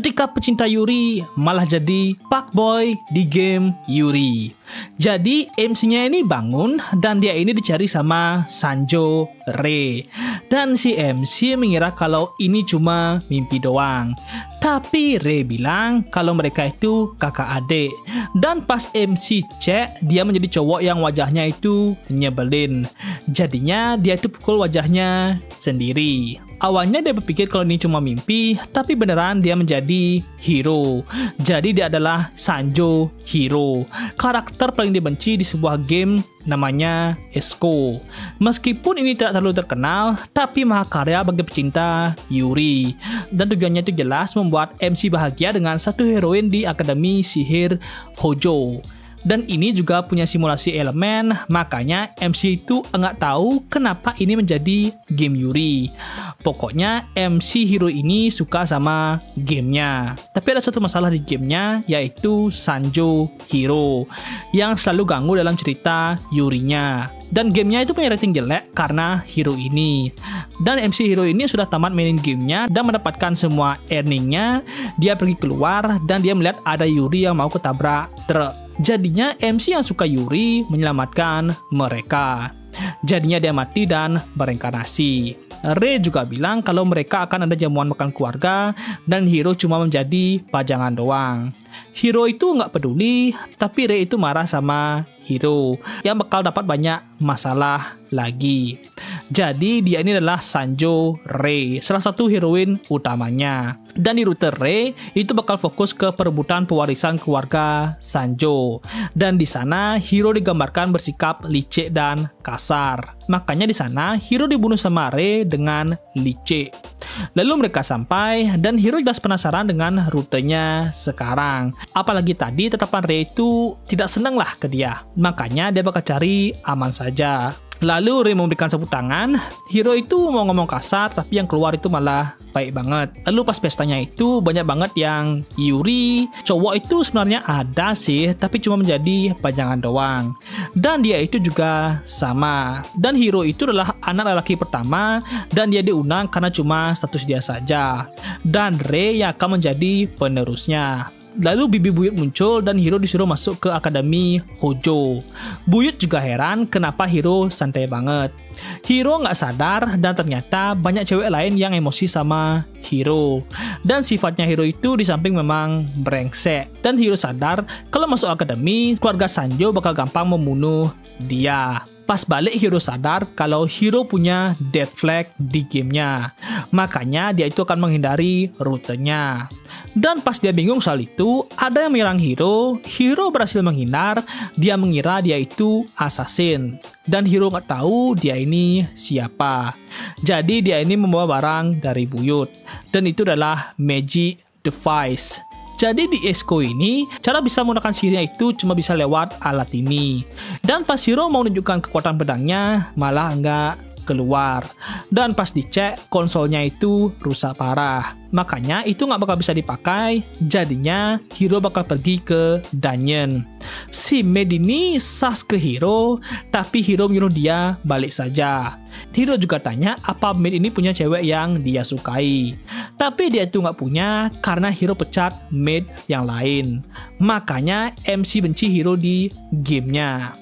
ketika pecinta Yuri malah jadi fuckboy di game Yuri. Jadi MC-nya ini bangun dan dia ini dicari sama Sanjo Rei. Dan si MC mengira kalau ini cuma mimpi doang. Tapi Rei bilang kalau mereka itu kakak adik. Dan pas MC cek, dia menjadi cowok yang wajahnya itu nyebelin. Jadinya dia itu pukul wajahnya sendiri. Awalnya dia berpikir kalau ini cuma mimpi, tapi beneran dia menjadi hero. Jadi dia adalah Sanjo Hero, karakter paling dibenci di sebuah game namanya Esko. Meskipun ini tidak terlalu terkenal, tapi mahakarya bagi pecinta Yuri. Dan tujuannya itu jelas membuat MC bahagia dengan satu heroin di Akademi Sihir Hojo. Dan ini juga punya simulasi elemen, makanya MC itu enggak tahu kenapa ini menjadi game Yuri. Pokoknya MC hero ini suka sama gamenya. Tapi ada satu masalah di gamenya, yaitu Sanjo Hero yang selalu ganggu dalam cerita Yurinya. Dan gamenya itu punya rating jelek karena hero ini. Dan MC hero ini sudah tamat mainin gamenya dan mendapatkan semua earningnya. Dia pergi keluar dan dia melihat ada Yuri yang mau ketabrak truk. Jadinya MC yang suka Yuri menyelamatkan mereka. Jadinya dia mati dan bereinkarnasi. Rei juga bilang kalau mereka akan ada jamuan makan keluarga dan Hiro cuma menjadi pajangan doang. Hiro itu nggak peduli, tapi Rei itu marah sama Hiro yang bakal dapat banyak masalah lagi. Jadi dia ini adalah Sanjo Rei, salah satu heroin utamanya. Dan di rute Rei itu bakal fokus ke perebutan pewarisan keluarga Sanjo. Dan di sana Hiro digambarkan bersikap licik dan kasar. Makanya di sana Hiro dibunuh sama Rei dengan licik. Lalu mereka sampai dan Hiro jelas penasaran dengan rutenya sekarang. Apalagi tadi tetapan Rei itu tidak senang lah ke dia. Makanya dia bakal cari aman saja. Lalu Rei memberikan sapu tangan. Hiro itu mau ngomong kasar, tapi yang keluar itu malah baik banget. Lalu pas pestanya itu banyak banget yang Yuri. Cowok itu sebenarnya ada sih, tapi cuma menjadi pajangan doang. Dan dia itu juga sama. Dan Hiro itu adalah anak lelaki pertama dan dia diundang karena cuma status dia saja. Dan Rei yang akan menjadi penerusnya. Lalu Bibi Buyut muncul dan Hiro disuruh masuk ke Akademi Hojo. Buyut juga heran kenapa Hiro santai banget. Hiro nggak sadar dan ternyata banyak cewek lain yang emosi sama Hiro. Dan sifatnya Hiro itu di samping memang brengsek. Dan Hiro sadar kalau masuk akademi, keluarga Sanjo bakal gampang membunuh dia. Pas balik Hiro sadar kalau Hiro punya dead flag di gamenya. Makanya dia itu akan menghindari rutenya. Dan pas dia bingung soal itu, ada yang menyerang Hiro. Hiro berhasil menghindar. Dia mengira dia itu assassin. Dan Hiro nggak tahu dia ini siapa. Jadi dia ini membawa barang dari Buyut. Dan itu adalah magic device. Jadi di Esko ini, cara bisa menggunakan sihirnya itu cuma bisa lewat alat ini. Dan pas Hiro mau menunjukkan kekuatan pedangnya, malah nggak keluar. Dan pas dicek, konsolnya itu rusak parah. Makanya itu nggak bakal bisa dipakai. Jadinya Hiro bakal pergi ke dungeon. Si Maid ini sas ke Hiro, tapi Hiro menyuruh dia balik saja. Hiro juga tanya apa Maid ini punya cewek yang dia sukai. Tapi dia itu nggak punya karena Hiro pecat Maid yang lain. Makanya MC benci Hiro di gamenya.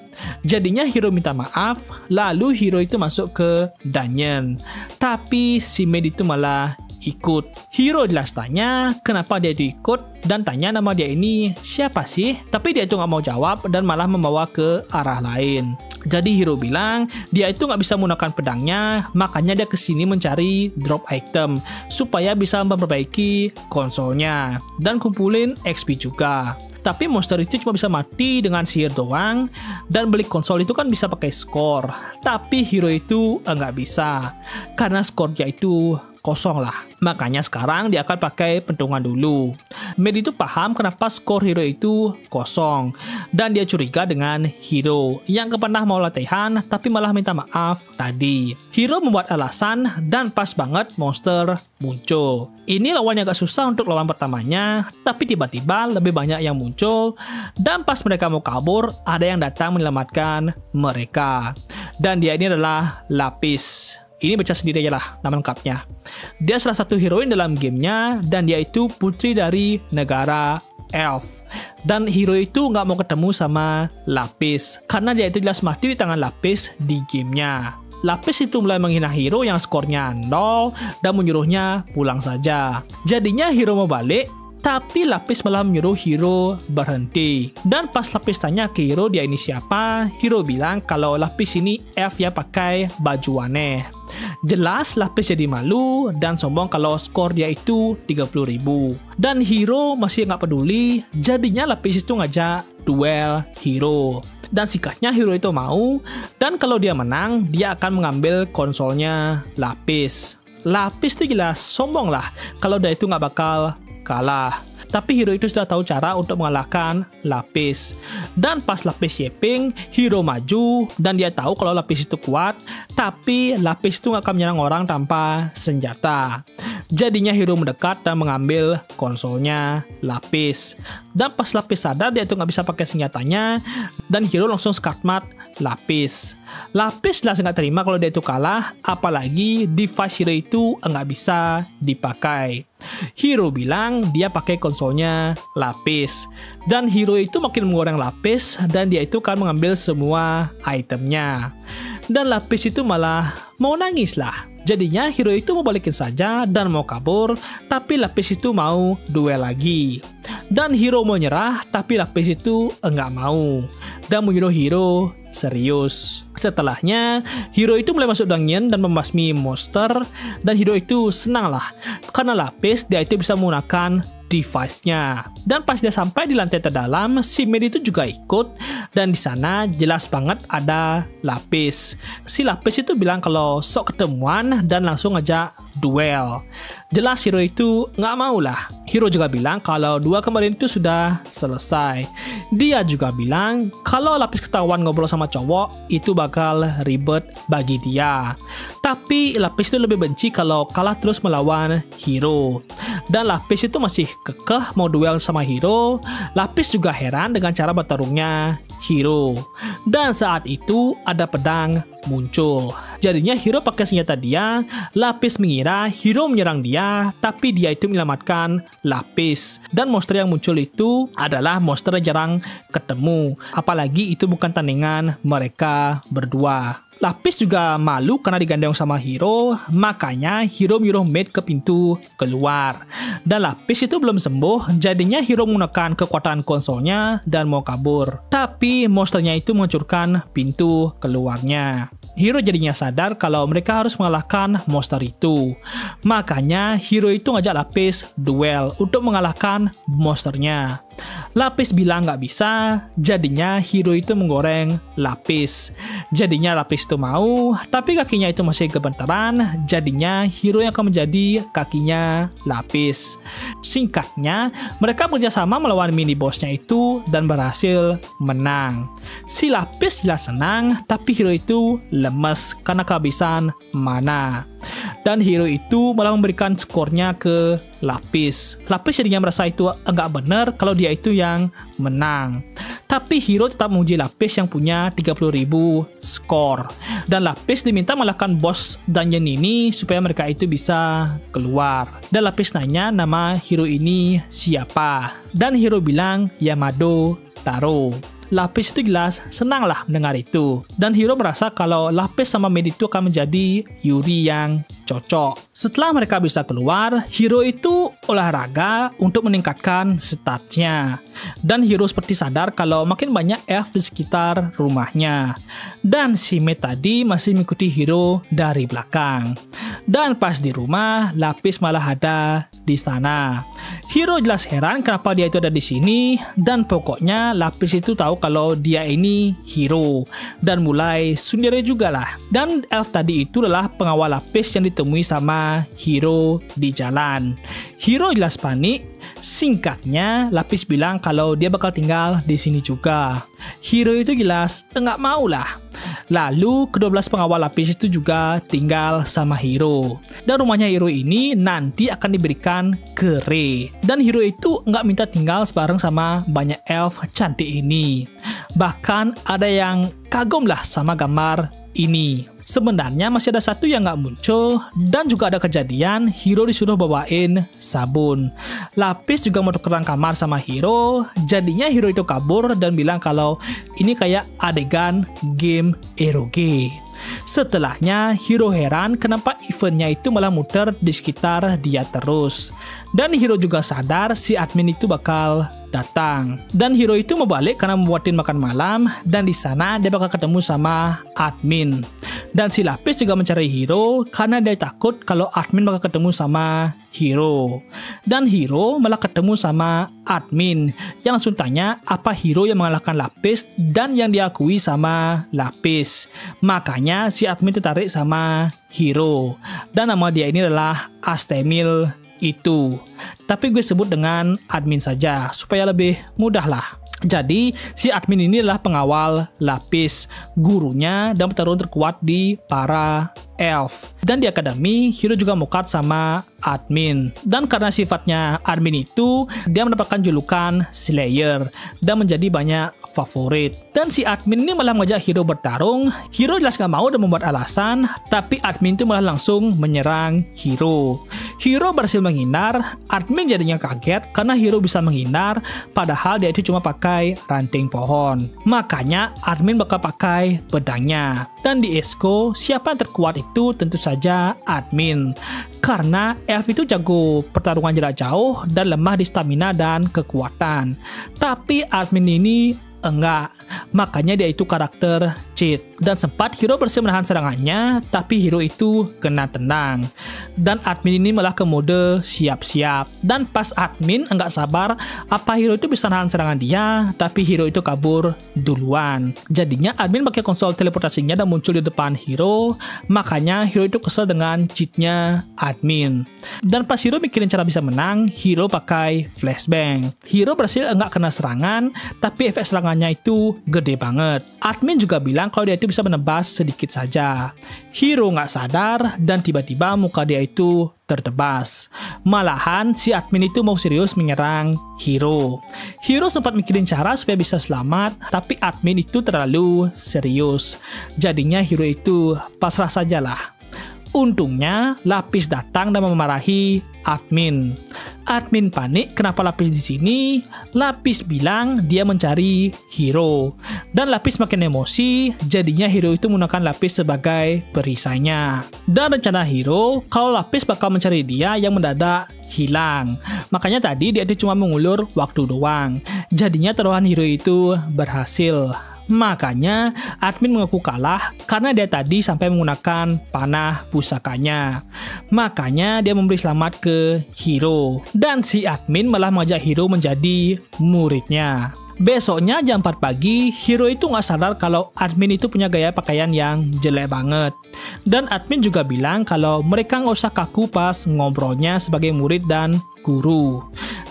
Jadinya Hiro minta maaf, lalu Hiro itu masuk ke dungeon. Tapi si Maid itu malah ikut. Hiro jelas tanya kenapa dia itu ikut dan tanya nama dia ini siapa sih. Tapi dia itu nggak mau jawab dan malah membawa ke arah lain. Jadi Hiro bilang dia itu nggak bisa menggunakan pedangnya, makanya dia kesini mencari drop item supaya bisa memperbaiki konsolnya dan kumpulin XP juga. Tapi monster itu cuma bisa mati dengan sihir doang, dan beli konsol itu kan bisa pakai skor. Tapi Hiro itu nggak bisa karena skornya itu kosong lah. Makanya sekarang dia akan pakai pentungan dulu. Maid itu paham kenapa skor Hiro itu kosong. Dan dia curiga dengan Hiro yang pernah mau latihan tapi malah minta maaf tadi. Hiro membuat alasan dan pas banget monster muncul. Ini lawannya agak susah untuk lawan pertamanya, tapi tiba-tiba lebih banyak yang muncul. Dan pas mereka mau kabur, ada yang datang menyelamatkan mereka. Dan dia ini adalah Lapis. Ini baca sendiri aja lah nama lengkapnya. Dia salah satu heroin dalam gamenya dan dia itu putri dari negara Elf. Dan hero itu nggak mau ketemu sama Lapis karena dia itu jelas mati di tangan Lapis di gamenya. Lapis itu mulai menghina hero yang skornya 0 dan menyuruhnya pulang saja. Jadinya hero mau balik, tapi Lapis malah menyuruh hero berhenti. Dan pas Lapis tanya ke hero dia ini siapa, hero bilang kalau Lapis ini elf yang pakai baju aneh. Jelas Lapis jadi malu dan sombong kalau skor dia itu 30.000. Dan hero masih nggak peduli, jadinya Lapis itu ngajak duel hero. Dan singkatnya hero itu mau, dan kalau dia menang, dia akan mengambil konsolnya Lapis. Lapis itu jelas sombong lah kalau dia itu nggak bakal kalah. Tapi hero itu sudah tahu cara untuk mengalahkan Lapis. Dan pas Lapis shipping, hero maju dan dia tahu kalau Lapis itu kuat, tapi Lapis itu nggak akan menyerang orang tanpa senjata. Jadinya hero mendekat dan mengambil konsolnya Lapis. Dan pas Lapis sadar dia itu nggak bisa pakai senjatanya, dan hero langsung skatmat Lapis. Lapis jelas nggak terima kalau dia itu kalah, apalagi device hero itu nggak bisa dipakai. Hero bilang dia pakai konsolnya Lapis. Dan hero itu makin menggoreng Lapis dan dia itu kan mengambil semua itemnya. Dan Lapis itu malah mau nangis lah. Jadinya hero itu mau balikin saja dan mau kabur, tapi Lapis itu mau duel lagi. Dan hero mau nyerah, tapi Lapis itu enggak mau. Dan menyuruh hero serius. Setelahnya, hero itu mulai masuk dungeon dan membasmi monster, dan hero itu senang lah karena Lapis dia itu bisa menggunakan device-nya. Dan pas dia sampai di lantai terdalam, si Medi itu juga ikut, dan di sana jelas banget ada Lapis. Si Lapis itu bilang kalau sok ketemuan dan langsung ngajak duel. Jelas hero itu nggak mau lah. Hero juga bilang kalau duel kemarin itu sudah selesai. Dia juga bilang kalau Lapis ketahuan ngobrol sama cowok itu bakal ribet bagi dia. Tapi Lapis itu lebih benci kalau kalah terus melawan hero. Dan Lapis itu masih kekeh mau duel sama hero. Lapis juga heran dengan cara bertarungnya hero. Dan saat itu ada pedang muncul. Jadinya hero pakai senjata dia. Lapis mengira hero menyerang dia, tapi dia itu menyelamatkan Lapis. Dan monster yang muncul itu adalah monster yang jarang ketemu. Apalagi itu bukan tandingan mereka berdua. Lapis juga malu karena digandeng sama hero, makanya hero menyuruh Maid ke pintu keluar. Dan Lapis itu belum sembuh, jadinya hero menggunakan kekuatan konsolnya dan mau kabur. Tapi monsternya itu menghancurkan pintu keluarnya. Hero jadinya sadar kalau mereka harus mengalahkan monster itu. Makanya hero itu ngajak Lapis duel untuk mengalahkan monsternya. Lapis bilang nggak bisa, jadinya hero itu menggoreng Lapis. Jadinya Lapis itu mau, tapi kakinya itu masih gebentaran, jadinya hero yang akan menjadi kakinya Lapis. Singkatnya, mereka bekerjasama melawan mini bossnya itu dan berhasil menang. Si Lapis jelas senang, tapi hero itu lemes karena kehabisan mana. Dan hero itu malah memberikan skornya ke Lapis. Lapis jadinya merasa itu enggak benar kalau dia itu yang menang. Tapi hero tetap memuji Lapis yang punya 30.000 skor. Dan Lapis diminta mengalahkan bos dungeon ini supaya mereka itu bisa keluar. Dan Lapis nanya nama hero ini siapa. Dan hero bilang Yamado Taro. Lapis itu jelas senang lah mendengar itu. Dan hero merasa kalau Lapis sama Maid itu akan menjadi Yuri yang cocok. Setelah mereka bisa keluar, hero itu olahraga untuk meningkatkan statsnya. Dan hero seperti sadar kalau makin banyak elf di sekitar rumahnya. Dan si Maid tadi masih mengikuti hero dari belakang. Dan pas di rumah, Lapis malah ada di sana. Hero jelas heran kenapa dia itu ada di sini, dan pokoknya Lapis itu tahu kalau dia ini hero dan mulai sundere juga lah. Dan elf tadi itu adalah pengawal Lapis yang ditemui sama hero di jalan. Hero jelas panik. Singkatnya, Lapis bilang kalau dia bakal tinggal di sini juga. Hero itu jelas enggak mau lah. Lalu ke-12 pengawal Lapis itu juga tinggal sama hero. Dan rumahnya hero ini nanti akan diberikan ke Rei. Dan hero itu nggak minta tinggal sebareng sama banyak elf cantik ini. Bahkan ada yang kagum lah sama gambar ini. Sebenarnya masih ada satu yang nggak muncul, dan juga ada kejadian Hiro disuruh bawain sabun. Lapis juga mau tukeran kamar sama Hiro, jadinya Hiro itu kabur dan bilang kalau ini kayak adegan game eroge. Setelahnya, Hiro heran kenapa eventnya itu malah muter di sekitar dia terus. Dan Hiro juga sadar si admin itu bakal datang. Dan Hiro itu mau balik karena membuatin makan malam, dan di sana dia bakal ketemu sama admin. Dan si Lapis juga mencari Hiro karena dia takut kalau admin bakal ketemu sama Hiro. Dan Hiro malah ketemu sama admin yang langsung tanya apa Hiro yang mengalahkan Lapis dan yang diakui sama Lapis. Makanya si admin tertarik sama Hiro. Dan nama dia ini adalah Astemil itu. Tapi gue sebut dengan admin saja supaya lebih mudah lah. Jadi si admin ini adalah pengawal Lapis, gurunya dan petarung terkuat di para elf. Dan di akademi, Hiro juga mukat sama admin. Dan karena sifatnya admin itu, dia mendapatkan julukan Slayer dan menjadi banyak favorit. Dan si admin ini malah mengajak Hiro bertarung. Hiro jelas gak mau dan membuat alasan, tapi admin itu malah langsung menyerang Hiro. Hiro berhasil menghindar, admin jadinya kaget karena Hiro bisa menghindar, padahal dia itu cuma pakai ranting pohon. Makanya admin bakal pakai pedangnya. Dan di Esko, siapa yang terkuat itu tentu saja admin. Karena elf itu jago pertarungan jarak jauh dan lemah di stamina dan kekuatan. Tapi admin ini enggak, makanya dia itu karakter cheat. Dan sempat Hiro berhasil menahan serangannya, tapi Hiro itu kena tendang. Dan admin ini malah ke mode siap-siap. Dan pas admin enggak sabar apa Hiro itu bisa nahan serangan dia, tapi Hiro itu kabur duluan. Jadinya admin pakai konsol teleportasinya dan muncul di depan Hiro, makanya Hiro itu kesel dengan cheatnya admin. Dan pas Hiro mikirin cara bisa menang, Hiro pakai flashbang. Hiro berhasil enggak kena serangan, tapi efek serangannya itu gede banget. Admin juga bilang kalau dia itu bisa menebas sedikit saja. Hiro nggak sadar dan tiba-tiba muka dia itu tertebas. Malahan si admin itu mau serius menyerang Hiro. Hiro sempat mikirin cara supaya bisa selamat, tapi admin itu terlalu serius. Jadinya Hiro itu pasrah sajalah. Untungnya Lapis datang dan memarahi admin. Admin panik kenapa Lapis di sini. Lapis bilang dia mencari Hiro. Dan Lapis makin emosi, jadinya Hiro itu menggunakan Lapis sebagai perisainya. Dan rencana Hiro kalau Lapis bakal mencari dia yang mendadak hilang. Makanya tadi dia itu cuma mengulur waktu doang. Jadinya taruhan Hiro itu berhasil. Makanya admin mengaku kalah karena dia tadi sampai menggunakan panah pusakanya. Makanya dia memberi selamat ke Hiro. Dan si admin malah mengajak Hiro menjadi muridnya. Besoknya jam 4 pagi, Hiro itu nggak sadar kalau admin itu punya gaya pakaian yang jelek banget. Dan admin juga bilang kalau mereka nggak usah kaku pas ngobrolnya sebagai murid dan guru.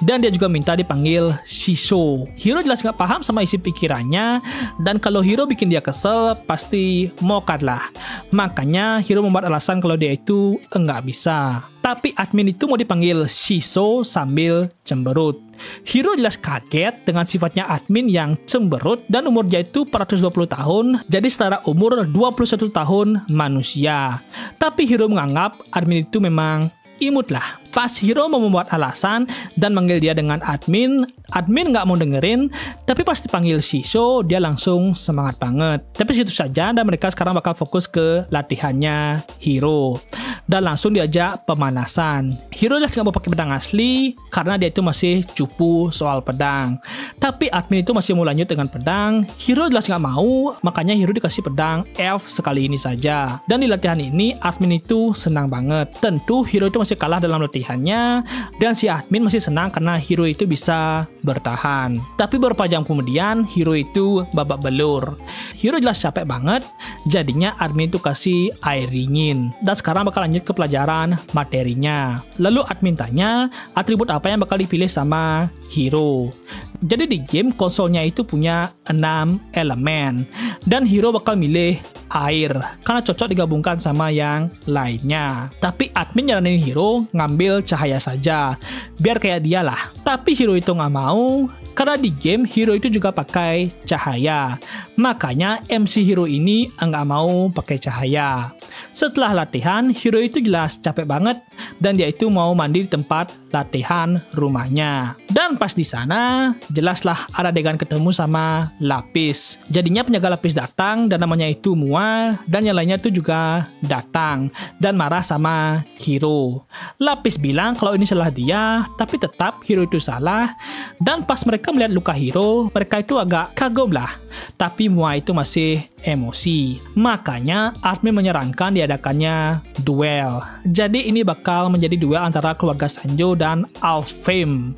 Dan dia juga minta dipanggil Shiso. Hiro jelas nggak paham sama isi pikirannya, dan kalau Hiro bikin dia kesel, pasti mokat lah. Makanya Hiro membuat alasan kalau dia itu enggak bisa. Tapi admin itu mau dipanggil Shiso sambil cemberut. Hiro jelas kaget dengan sifatnya admin yang cemberut dan umur dia itu 420 tahun, jadi setara umur 21 tahun manusia. Tapi Hiro menganggap admin itu memang imut lah. Pas Hiro mau membuat alasan dan manggil dia dengan admin nggak mau dengerin, tapi pas dipanggil Shiso, dia langsung semangat banget. Tapi situ saja, dan mereka sekarang bakal fokus ke latihannya Hiro. Dan langsung diajak pemanasan. Hiro jelas nggak mau pakai pedang asli, karena dia itu masih cupu soal pedang. Tapi admin itu masih mau lanjut dengan pedang. Hiro jelas nggak mau, makanya Hiro dikasih pedang elf sekali ini saja. Dan di latihan ini, admin itu senang banget. Tentu Hiro itu masih kalah dalam latihannya, dan si admin masih senang karena Hiro itu bisa bertahan. Tapi beberapa jam kemudian, Hiro itu babak belur. Hiro jelas capek banget, jadinya admin itu kasih air dingin. Dan sekarang bakal lanjut ke pelajaran materinya. Lalu admin tanya, atribut apa yang bakal dipilih sama Hiro. Jadi di game konsolnya itu punya 6 elemen, dan Hiro bakal milih air karena cocok digabungkan sama yang lainnya. Tapi admin nyaranin Hiro ngambil cahaya saja, biar kayak dia lah. Tapi Hiro itu nggak mau, karena di game Hiro itu juga pakai cahaya. Makanya MC Hiro ini nggak mau pakai cahaya. Setelah latihan, Hiro itu jelas capek banget dan dia itu mau mandi di tempat latihan rumahnya. Dan pas di sana, jelaslah ada adegan ketemu sama Lapis. Jadinya penjaga Lapis datang dan namanya itu Mua, dan yang lainnya itu juga datang dan marah sama Hiro. Lapis bilang kalau ini salah dia, tapi tetap Hiro itu salah. Dan pas mereka melihat luka Hiro, mereka itu agak kagum lah. Tapi Mua itu masih emosi. Makanya admin menyarankan diadakannya duel. Jadi ini bakal menjadi duel antara keluarga Sanjo dan Alfheim.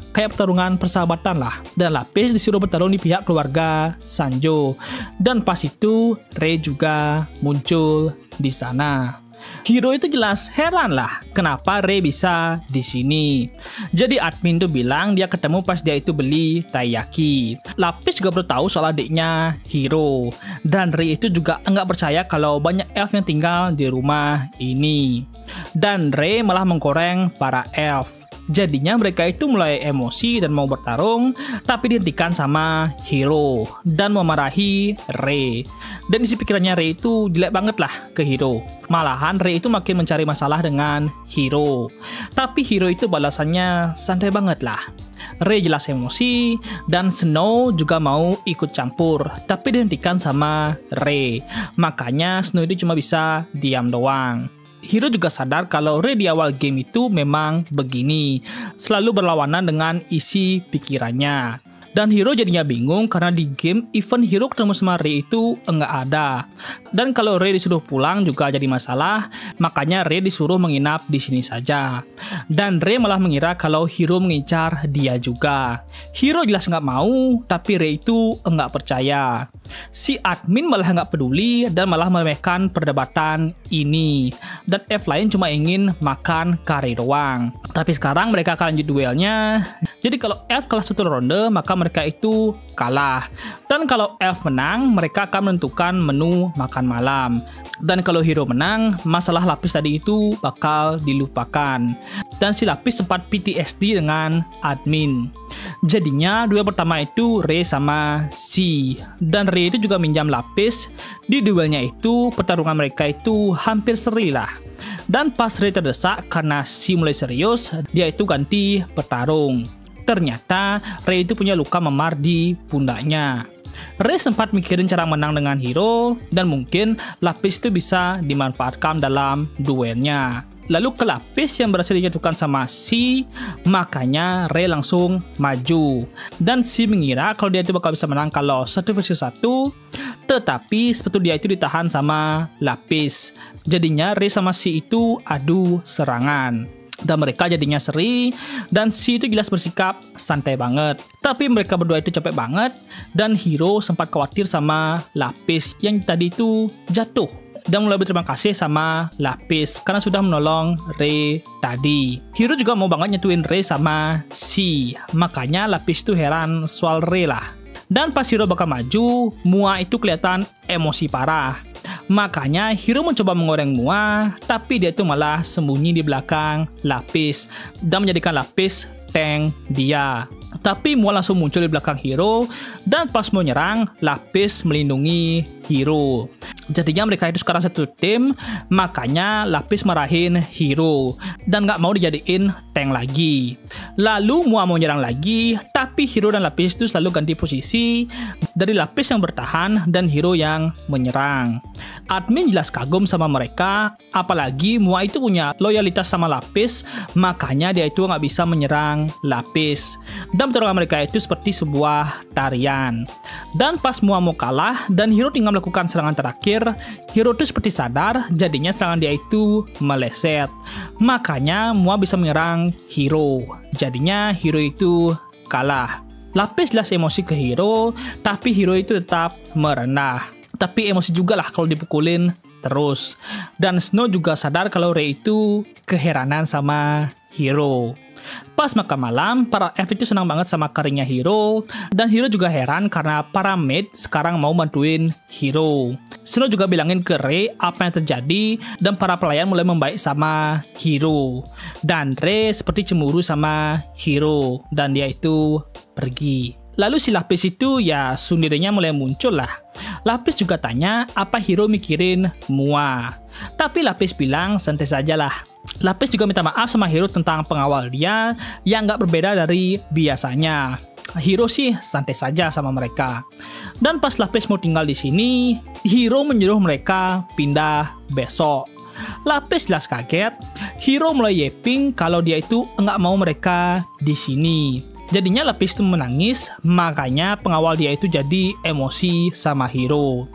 Kayak pertarungan persahabatan lah. Dan Lapis disuruh bertarung di pihak keluarga Sanjo. Dan pas itu Rei juga muncul di sana. Hiro itu jelas heran lah kenapa Rei bisa di sini. Jadi admin tuh bilang dia ketemu pas dia itu beli taiyaki. Lapis juga baru tahu soal adiknya Hiro. Dan Rei itu juga enggak percaya kalau banyak elf yang tinggal di rumah ini. Dan Rei malah mengkoreng para elf. Jadinya mereka itu mulai emosi dan mau bertarung, tapi dihentikan sama Hiro dan memarahi Rei. Dan isi pikirannya Rei itu jelek banget lah ke Hiro. Malahan Rei itu makin mencari masalah dengan Hiro. Tapi Hiro itu balasannya santai banget lah. Rei jelas emosi dan Snow juga mau ikut campur, tapi dihentikan sama Rei. Makanya Snow itu cuma bisa diam doang. Hiro juga sadar kalau Rei di awal game itu memang begini, selalu berlawanan dengan isi pikirannya. Dan Hiro jadinya bingung karena di game event Hiro ketemu sama Rei itu enggak ada. Dan kalau Rei disuruh pulang juga jadi masalah, makanya Rei disuruh menginap di sini saja. Dan Rei malah mengira kalau Hiro mengincar dia juga. Hiro jelas nggak mau, tapi Rei itu enggak percaya. Si admin malah nggak peduli dan malah meremehkan perdebatan ini. Dan F lain cuma ingin makan kare doang. Tapi sekarang mereka akan lanjut duelnya. Jadi kalau F kalah satu ronde, maka mereka itu kalah. Dan kalau Elf menang, mereka akan menentukan menu makan malam. Dan kalau Hiro menang, masalah Lapis tadi itu bakal dilupakan. Dan si Lapis sempat PTSD dengan admin. Jadinya duel pertama itu Rei sama Si. Dan Rei itu juga minjam Lapis. Di duelnya itu, pertarungan mereka itu hampir seri lah. Dan pas Rei terdesak karena Si mulai serius, dia itu ganti bertarung. Ternyata Rei itu punya luka memar di pundaknya. Rei sempat mikirin cara menang dengan Hiro dan mungkin Lapis itu bisa dimanfaatkan dalam duelnya. Lalu ke Lapis yang berhasil dijatuhkan sama Si, makanya Rei langsung maju. Dan Si mengira kalau dia itu bakal bisa menang kalau 1 versus 1, tetapi sepatu dia itu ditahan sama Lapis. Jadinya Rei sama Si itu adu serangan. Dan mereka jadinya seri, dan Si itu jelas bersikap santai banget. Tapi mereka berdua itu capek banget, dan Hiro sempat khawatir sama Lapis yang tadi itu jatuh. Dan mulai berterima kasih sama Lapis karena sudah menolong Rei tadi. Hiro juga mau banget nyetuin Rei sama Si, makanya Lapis itu heran soal Rei lah. Dan pas Hiro bakal maju, Mua itu kelihatan emosi parah. Makanya Hiro mencoba mengoreng Mua, tapi dia itu malah sembunyi di belakang Lapis dan menjadikan Lapis tank dia. Tapi Mua langsung muncul di belakang Hiro dan pas mau nyerang, Lapis melindungi Hiro. Jadinya mereka itu sekarang satu tim, makanya Lapis marahin Hiro dan gak mau dijadiin tank lagi. Lalu Mua mau nyerang lagi, tapi Hiro dan Lapis itu selalu ganti posisi, dari Lapis yang bertahan dan Hiro yang menyerang. Admin jelas kagum sama mereka, apalagi Mua itu punya loyalitas sama Lapis, makanya dia itu gak bisa menyerang Lapis. Dan pertarungan mereka itu seperti sebuah tarian. Dan pas Mua mau kalah dan Hiro tinggal melakukan serangan terakhir, Hiro itu seperti sadar, jadinya serangan dia itu meleset. Makanya Mua bisa menyerang Hiro. Jadinya Hiro itu kalah. Lapis jelas emosi ke Hiro, tapi Hiro itu tetap merendah. Tapi emosi juga lah kalau dipukulin terus. Dan Snow juga sadar kalau Rei itu keheranan sama Hiro. Pas makan malam, para elf itu senang banget sama karirnya Hiro, dan Hiro juga heran karena para maid sekarang mau bantuin Hiro. Snow juga bilangin ke Rei apa yang terjadi, dan para pelayan mulai membaik sama Hiro. Dan Rei seperti cemburu sama Hiro, dan dia itu pergi. Lalu si Lapis itu ya sendirinya mulai muncul lah. Lapis juga tanya apa Hiro mikirin Mua. Tapi Lapis bilang santai saja lah. Lapis juga minta maaf sama Hiro tentang pengawal dia yang nggak berbeda dari biasanya. Hiro sih santai saja sama mereka. Dan pas Lapis mau tinggal di sini, Hiro menyuruh mereka pindah besok. Lapis jelas kaget. Hiro mulai yeping kalau dia itu nggak mau mereka di sini. Jadinya Lapis itu menangis, makanya pengawal dia itu jadi emosi sama Hiro.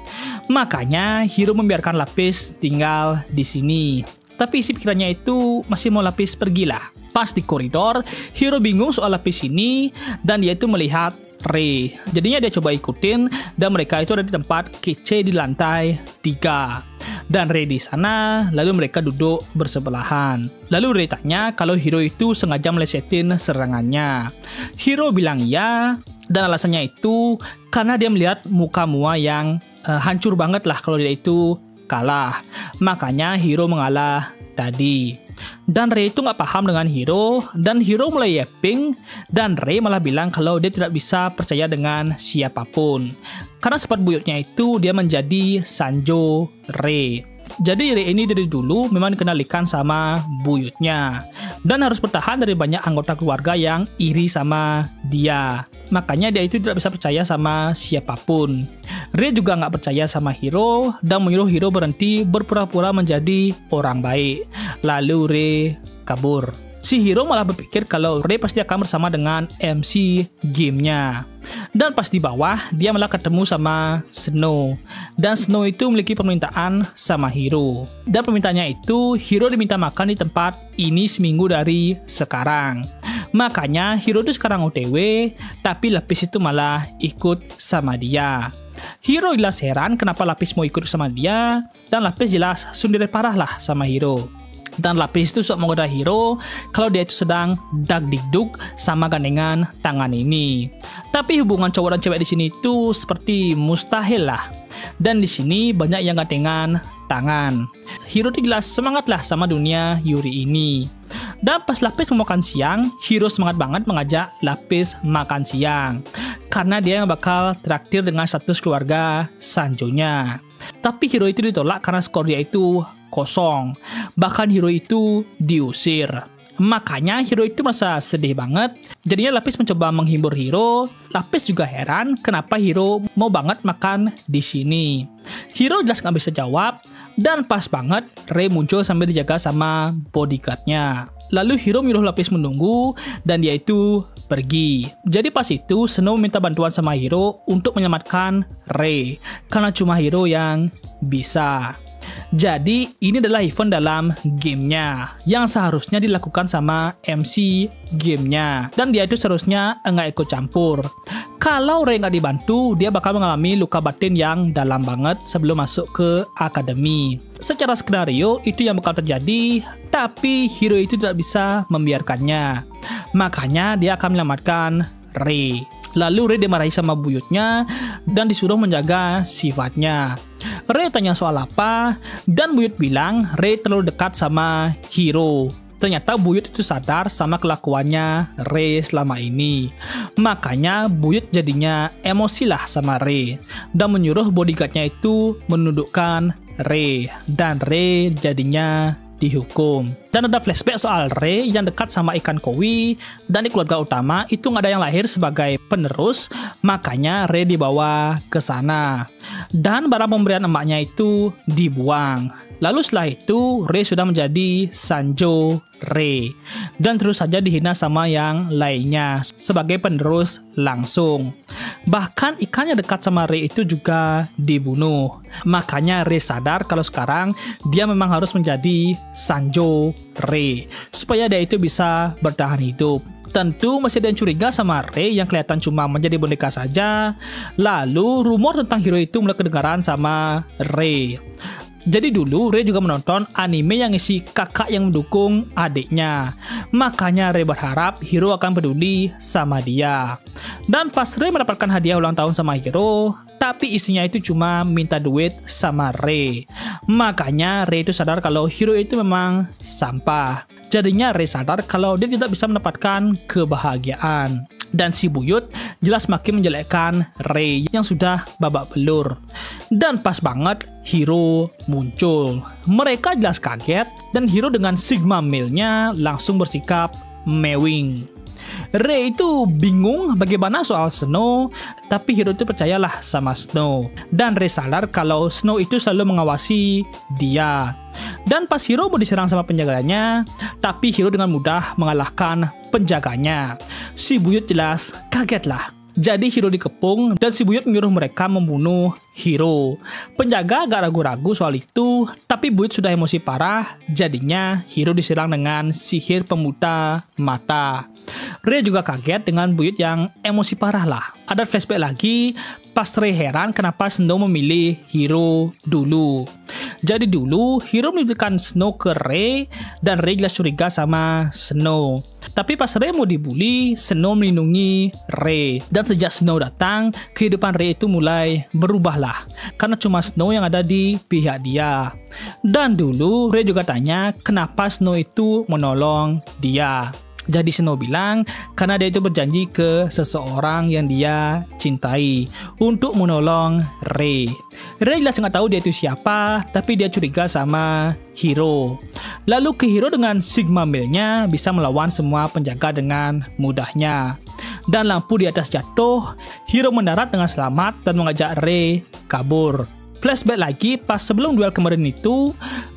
Makanya Hiro membiarkan Lapis tinggal di sini. Tapi isi pikirannya itu masih mau Lapis pergilah. Pas di koridor, Hiro bingung soal Lapis ini dan dia itu melihat Rei. Jadinya dia coba ikutin dan mereka itu ada di tempat kece di lantai 3. Dan Rei di sana, lalu mereka duduk bersebelahan. Lalu Rei tanya kalau Hiro itu sengaja melesetin serangannya. Hiro bilang iya, dan alasannya itu karena dia melihat muka Mua yang hancur banget lah kalau dia itu kalah. Makanya Hiro mengalah tadi. Dan Rei itu nggak paham dengan Hiro, dan Hiro mulai yeping, dan Rei malah bilang kalau dia tidak bisa percaya dengan siapapun. Karena sifat buyutnya itu dia menjadi Sanjo Rei. Jadi Rei ini dari dulu memang dikenalikan sama buyutnya, dan harus bertahan dari banyak anggota keluarga yang iri sama dia. Makanya dia itu tidak bisa percaya sama siapapun. Rei juga nggak percaya sama Hiro dan menyuruh Hiro berhenti berpura-pura menjadi orang baik. Lalu Rei kabur. Si Hiro malah berpikir kalau Rei pasti akan bersama dengan MC gamenya. Dan pas di bawah, dia malah ketemu sama Snow. Dan Snow itu memiliki permintaan sama Hiro. Dan permintaannya itu, Hiro diminta makan di tempat ini seminggu dari sekarang. Makanya Hiro itu sekarang OTW, tapi Lapis itu malah ikut sama dia. Hiro jelas heran kenapa Lapis mau ikut sama dia, dan Lapis jelas sundere parah lah sama Hiro. Dan Lapis itu sok menggoda Hiro kalau dia itu sedang dagdikduk sama gandengan tangan ini. Tapi hubungan cowok dan cewek di sini itu seperti mustahil lah. Dan di sini banyak yang gandengan tangan. Hiro itu jelas semangat lah sama dunia Yuri ini. Dan pas Lapis mau makan siang, Hiro semangat banget mengajak Lapis makan siang. Karena dia yang bakal traktir dengan status keluarga Sanjo-nya. Tapi Hiro itu ditolak karena skor dia itu kosong. Bahkan Hiro itu diusir. Makanya Hiro itu merasa sedih banget. Jadinya Lapis mencoba menghibur Hiro. Lapis juga heran kenapa Hiro mau banget makan di sini. Hiro jelas nggak bisa jawab. Dan pas banget Rei muncul sambil dijaga sama bodyguardnya. Lalu Hiro menyuruh Lapis menunggu dan dia itu pergi. Jadi pas itu Snow minta bantuan sama Hiro untuk menyelamatkan Rei. Karena cuma Hiro yang bisa. Jadi ini adalah event dalam gamenya yang seharusnya dilakukan sama MC gamenya, dan dia itu seharusnya nggak ikut campur. Kalau Rei nggak dibantu, dia bakal mengalami luka batin yang dalam banget sebelum masuk ke akademi. Secara skenario itu yang bakal terjadi, tapi Hiro itu tidak bisa membiarkannya. Makanya dia akan menyelamatkan Rei. Lalu Rei dimarahi sama buyutnya dan disuruh menjaga sifatnya. Rei tanya soal apa, dan buyut bilang Rei terlalu dekat sama Hiro. Ternyata buyut itu sadar sama kelakuannya Rei selama ini. Makanya buyut jadinya emosi lah sama Rei dan menyuruh bodyguardnya itu menundukkan Rei, dan Rei jadinya dihukum. Dan ada flashback soal Rei yang dekat sama ikan koi, dan di keluarga utama itu nggak ada yang lahir sebagai penerus, makanya Rei dibawa ke sana. Dan barang pemberian emaknya itu dibuang. Lalu setelah itu Rei sudah menjadi Sanjo Rei dan terus saja dihina sama yang lainnya sebagai penerus langsung. Bahkan ikan yang dekat sama Rei itu juga dibunuh. Makanya Rei sadar kalau sekarang dia memang harus menjadi Sanjo Rei supaya dia itu bisa bertahan hidup. Tentu masih ada yang curiga sama Rei yang kelihatan cuma menjadi boneka saja. Lalu rumor tentang Hiro itu mulai kedengaran sama Rei. Jadi dulu Rei juga menonton anime yang isi kakak yang mendukung adiknya. Makanya Rei berharap Hiro akan peduli sama dia. Dan pas Rei mendapatkan hadiah ulang tahun sama Hiro, tapi isinya itu cuma minta duit sama Rei. Makanya Rei itu sadar kalau Hiro itu memang sampah. Jadinya Rei sadar kalau dia tidak bisa mendapatkan kebahagiaan. Dan si buyut jelas makin menjelekkan Rei yang sudah babak belur. Dan pas banget Hiro muncul. Mereka jelas kaget dan Hiro dengan Sigma male-nya langsung bersikap mewing. Rei itu bingung bagaimana soal Snow, tapi Hiro itu percayalah sama Snow. Dan Rei sadar kalau Snow itu selalu mengawasi dia. Dan pas Hiro mau diserang sama penjaganya, tapi Hiro dengan mudah mengalahkan penjaganya. Si buyut jelas kaget lah. Jadi Hiro dikepung dan si buyut menyuruh mereka membunuh Hiro. Penjaga agak ragu-ragu soal itu, tapi buyut sudah emosi parah, jadinya Hiro diserang dengan sihir pemuta mata. Rei juga kaget dengan buyut yang emosi parah lah. Ada flashback lagi, pas Rei heran kenapa Snow memilih Hiro dulu. Jadi dulu Hiro menunjukkan Snow ke Rei dan Rei jelas curiga sama Snow. Tapi pas Rei mau dibully, Snow melindungi Rei. Dan sejak Snow datang, kehidupan Rei itu mulai berubah lah. Karena cuma Snow yang ada di pihak dia. Dan dulu Rei juga tanya kenapa Snow itu menolong dia. Jadi Snow bilang karena dia itu berjanji ke seseorang yang dia cintai untuk menolong Rei. Rei jelas nggak tahu dia itu siapa, tapi dia curiga sama Hiro. Lalu ke Hiro dengan Sigma male-nya bisa melawan semua penjaga dengan mudahnya. Dan lampu di atas jatuh, Hiro mendarat dengan selamat dan mengajak Rei kabur. Flashback lagi pas sebelum duel kemarin itu,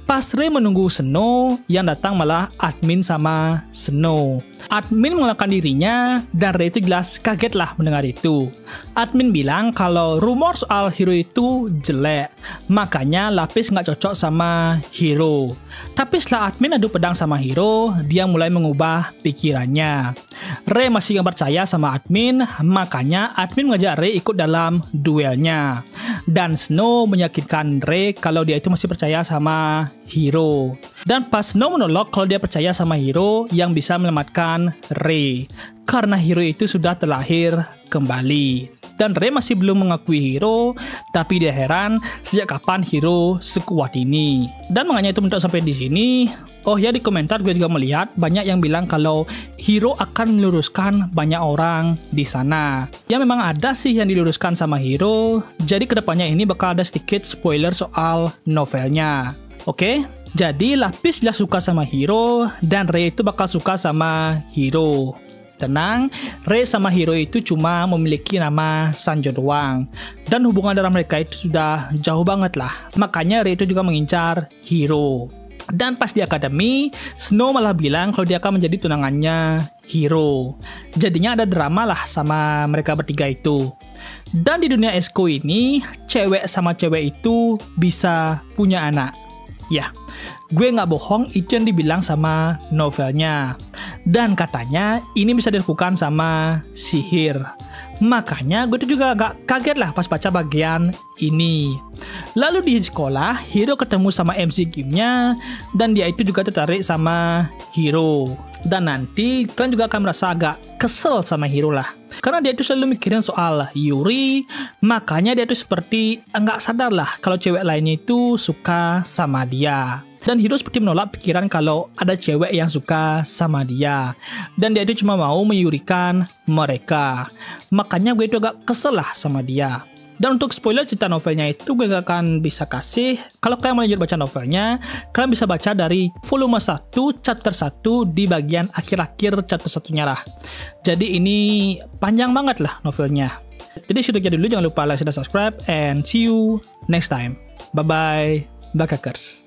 pas Rei menunggu Snow, yang datang malah admin sama Snow. Admin mengelakkan dirinya dan Rei itu jelas kaget lah mendengar itu. Admin bilang kalau rumor soal Hiro itu jelek, makanya Lapis nggak cocok sama Hiro. Tapi setelah admin adu pedang sama Hiro, dia mulai mengubah pikirannya. Rei masih nggak percaya sama admin, makanya admin mengajak Rei ikut dalam duelnya. Dan Snow meyakinkan Rei kalau dia itu masih percaya sama Hiro. Dan pas Snow menolak kalau dia percaya sama Hiro yang bisa menyelamatkan Rei. Karena Hiro itu sudah terlahir kembali. Dan Rei masih belum mengakui Hiro, tapi dia heran sejak kapan Hiro sekuat ini. Dan makanya itu untuk sampai di sini. Oh ya, di komentar gue juga melihat banyak yang bilang kalau Hiro akan meluruskan banyak orang di sana. Ya memang ada sih yang diluruskan sama Hiro. Jadi kedepannya ini bakal ada sedikit spoiler soal novelnya. Oke? Jadi Lapis jelas suka sama Hiro dan Rei itu bakal suka sama Hiro. Tenang, Rei sama Hiro itu cuma memiliki nama Sanjo doang. Dan hubungan darah mereka itu sudah jauh banget lah. Makanya Rei itu juga mengincar Hiro. Dan pas di akademi, Snow malah bilang kalau dia akan menjadi tunangannya Hiro. Jadinya ada drama lah sama mereka bertiga itu. Dan di dunia Esco ini, cewek sama cewek itu bisa punya anak. Ya, gue nggak bohong, itu yang dibilang sama novelnya. Dan katanya ini bisa dilakukan sama sihir. Makanya gue tuh juga agak kaget lah pas baca bagian ini. Lalu di sekolah, Hiro ketemu sama MC Kim-nya dan dia itu juga tertarik sama Hiro. Dan nanti kalian juga akan merasa agak kesel sama Hiro lah. Karena dia itu selalu mikirin soal Yuri, makanya dia itu seperti nggak sadar lah kalau cewek lainnya itu suka sama dia. Dan Hiro seperti menolak pikiran kalau ada cewek yang suka sama dia. Dan dia itu cuma mau menyurikan mereka. Makanya gue itu agak kesel lah sama dia. Dan untuk spoiler cerita novelnya itu gue gak akan bisa kasih. Kalau kalian mau lanjut baca novelnya, kalian bisa baca dari volume 1, chapter 1 di bagian akhir-akhir chapter 1-nya lah. Jadi ini panjang banget lah novelnya. Jadi sudah jadi dulu, jangan lupa like dan subscribe, and see you next time. Bye-bye, Bakakers.